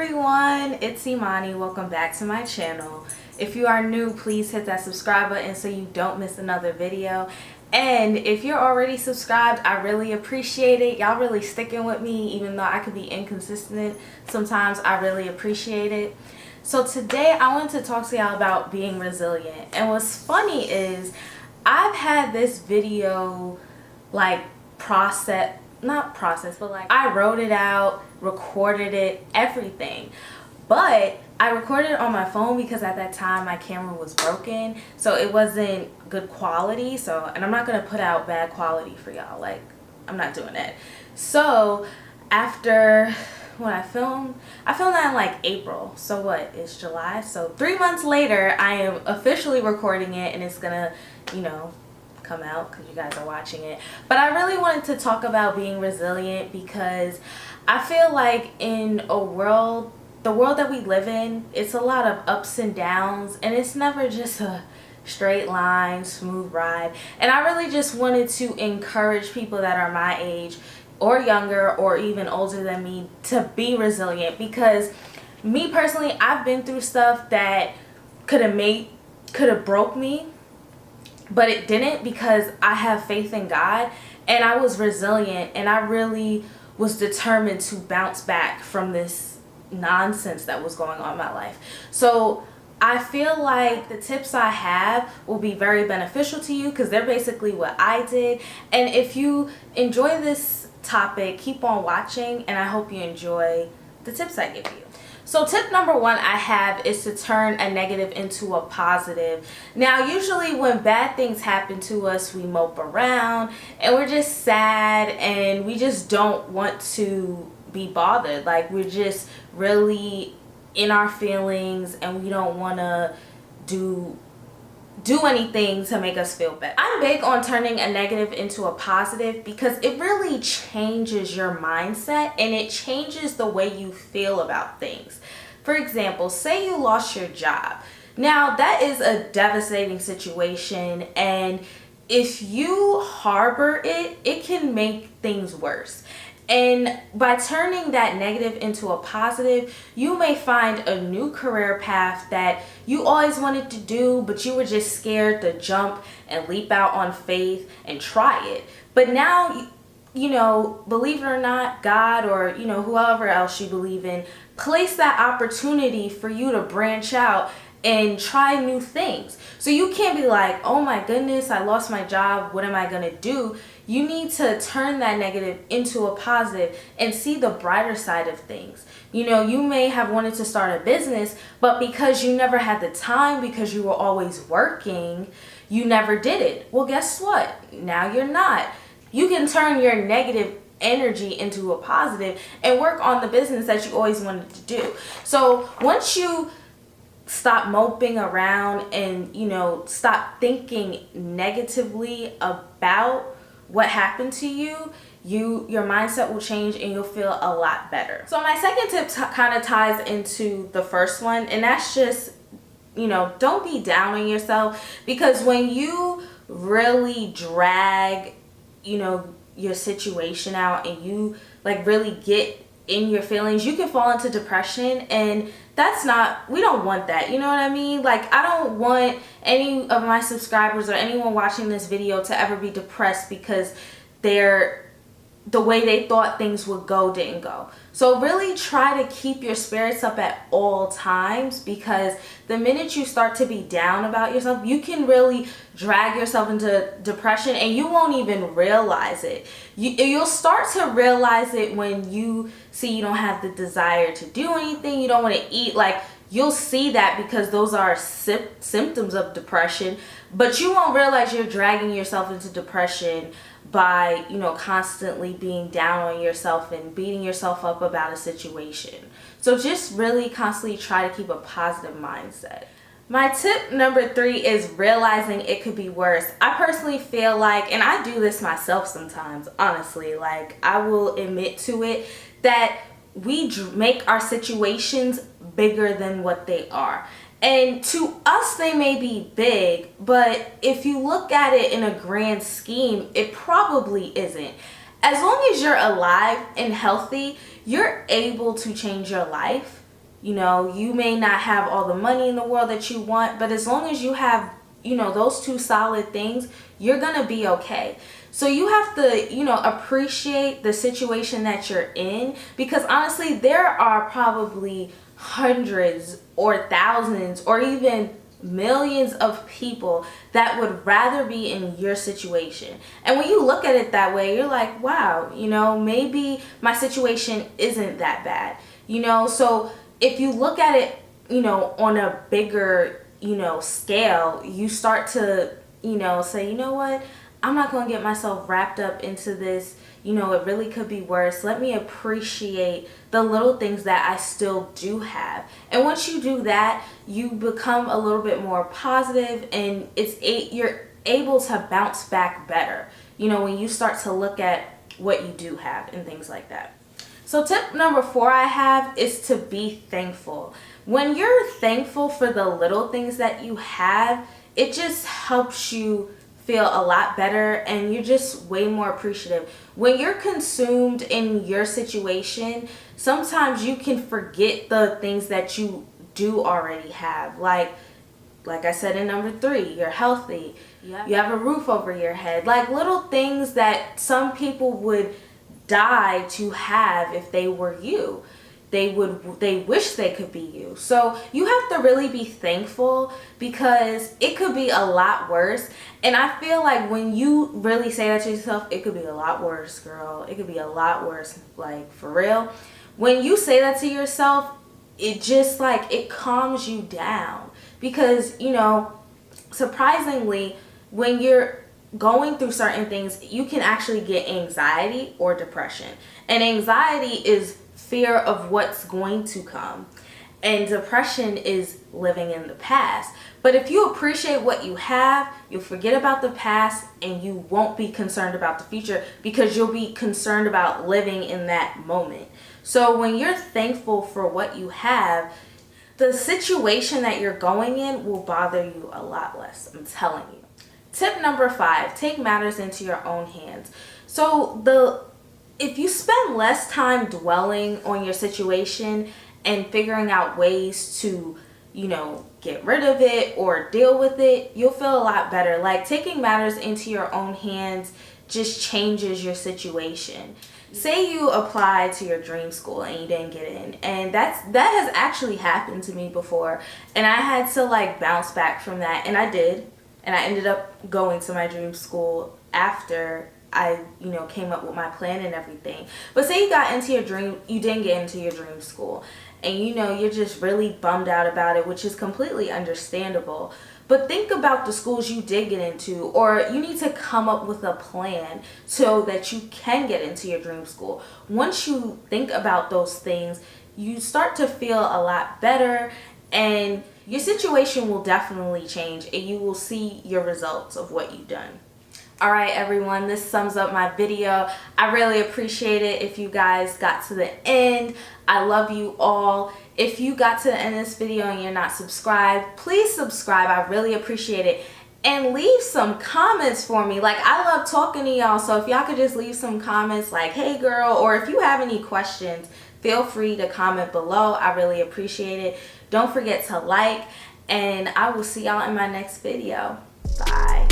everyone, it's Imani. Welcome back to my channel. If you are new, please hit that subscribe button so you don't miss another video. And if you're already subscribed, I really appreciate it. Y'all really sticking with me, even though I could be inconsistent sometimes. I really appreciate it. So today I wanted to talk to y'all about being resilient. And what's funny is I've had this video like not process, but like I wrote it out, recorded it, everything. But I recorded it on my phone because at that time my camera was broken, so it wasn't good quality. And I'm not gonna put out bad quality for y'all. Like, I'm not doing that. So after when I filmed that in like April. So what? It's July. So 3 months later, I am officially recording it, and it's gonna, come out because you guys are watching it. But I really wanted to talk about being resilient because I feel like in the world that we live in, it's a lot of ups and downs, and it's never just a straight line, smooth ride. And I really just wanted to encourage people that are my age or younger or even older than me to be resilient, because me personally, I've been through stuff that could have broke me, but it didn't, because I have faith in God and I was resilient, and I really was determined to bounce back from this nonsense that was going on in my life. So I feel like the tips I have will be very beneficial to you because they're basically what I did. And if you enjoy this topic, keep on watching, and I hope you enjoy the tips I give you. So tip number one I have is to turn a negative into a positive. Now, usually when bad things happen to us, we mope around and we're just sad and we just don't want to be bothered. Like, we're just really in our feelings and we don't want to do anything to make us feel better. I'm big on turning a negative into a positive because it really changes your mindset and it changes the way you feel about things. For example, say you lost your job. Now, that is a devastating situation, and if you harbor it, it can make things worse. And by turning that negative into a positive, you may find a new career path that you always wanted to do, but you were just scared to jump and leap out on faith and try it. But now, believe it or not, God or, whoever else you believe in, place that opportunity for you to branch out and try new things. So you can't be like, oh my goodness, I lost my job, what am I gonna do? You need to turn that negative into a positive and see the brighter side of things. You may have wanted to start a business, but because you never had the time, because you were always working, you never did it. Well, guess what? Now you're not. You can turn your negative energy into a positive and work on the business that you always wanted to do. So once you stop moping around and stop thinking negatively about what happened to you, your mindset will change and you'll feel a lot better. So my second tip kind of ties into the first one, and that's just don't be down on yourself, because when you really drag your situation out and you like really get in your feelings, you can fall into depression, and we don't want that. You know what I mean? Like, I don't want any of my subscribers or anyone watching this video to ever be depressed because the way they thought things would go didn't go. So really try to keep your spirits up at all times, because the minute you start to be down about yourself, you can really drag yourself into depression and you won't even realize it. You'll start to realize it when you see you don't have the desire to do anything, you don't want to eat. Like, you'll see that because those are symptoms of depression, but you won't realize you're dragging yourself into depression by constantly being down on yourself and beating yourself up about a situation. So just really constantly try to keep a positive mindset. My tip number 3 is realizing it could be worse. I personally feel like, and I do this myself sometimes, honestly, like I will admit to it, that we make our situations bigger than what they are. And to us, they may be big, but if you look at it in a grand scheme, it probably isn't. As long as you're alive and healthy, you're able to change your life. You know, you may not have all the money in the world that you want, but as long as you have, you know, those two solid things, you're gonna be okay. So you have to, you know, appreciate the situation that you're in, because honestly, there are probably hundreds or thousands or even millions of people that would rather be in your situation. And when you look at it that way, you're like, wow, you know, maybe my situation isn't that bad, you know. So if you look at it, you know, on a bigger, you know, scale, you start to, you know, say, you know what, I'm not going to get myself wrapped up into this. You know, it really could be worse. Let me appreciate the little things that I still do have. And once you do that, you become a little bit more positive, and you're able to bounce back better, you know, when you start to look at what you do have and things like that. So tip number 4 I have is to be thankful. When you're thankful for the little things that you have, it just helps you feel a lot better, and you're just way more appreciative. When you're consumed in your situation, sometimes you can forget the things that you do already have. Like I said in number 3, you're healthy. Yeah. You have a roof over your head. Like little things that some people would die to have if they were you. They wish they could be you. So you have to really be thankful, because it could be a lot worse. And I feel like when you really say that to yourself, it could be a lot worse, girl. It could be a lot worse, like for real. When you say that to yourself, it just like, it calms you down, because, you know, surprisingly, when you're going through certain things, you can actually get anxiety or depression. And anxiety is fear of what's going to come, and depression is living in the past. But if you appreciate what you have, you'll forget about the past, and you won't be concerned about the future, because you'll be concerned about living in that moment. So when you're thankful for what you have, the situation that you're going in will bother you a lot less, I'm telling you. Tip number 5, take matters into your own hands. So if you spend less time dwelling on your situation and figuring out ways to, you know, get rid of it or deal with it, you'll feel a lot better. Like, taking matters into your own hands just changes your situation. Say you applied to your dream school and you didn't get in, and that has actually happened to me before, and I had to like bounce back from that, and I did, and I ended up going to my dream school after I, you know, came up with my plan and everything. But say you didn't get into your dream school, and you know, you're just really bummed out about it, which is completely understandable. But think about the schools you did get into, or you need to come up with a plan so that you can get into your dream school. Once you think about those things, you start to feel a lot better, and your situation will definitely change, and you will see your results of what you've done. All right, everyone, this sums up my video. I really appreciate it if you guys got to the end. I love you all. If you got to the end of this video and you're not subscribed, please subscribe. I really appreciate it. And leave some comments for me. Like, I love talking to y'all, so if y'all could just leave some comments like, hey girl, or if you have any questions, feel free to comment below. I really appreciate it. Don't forget to like, and I will see y'all in my next video. Bye.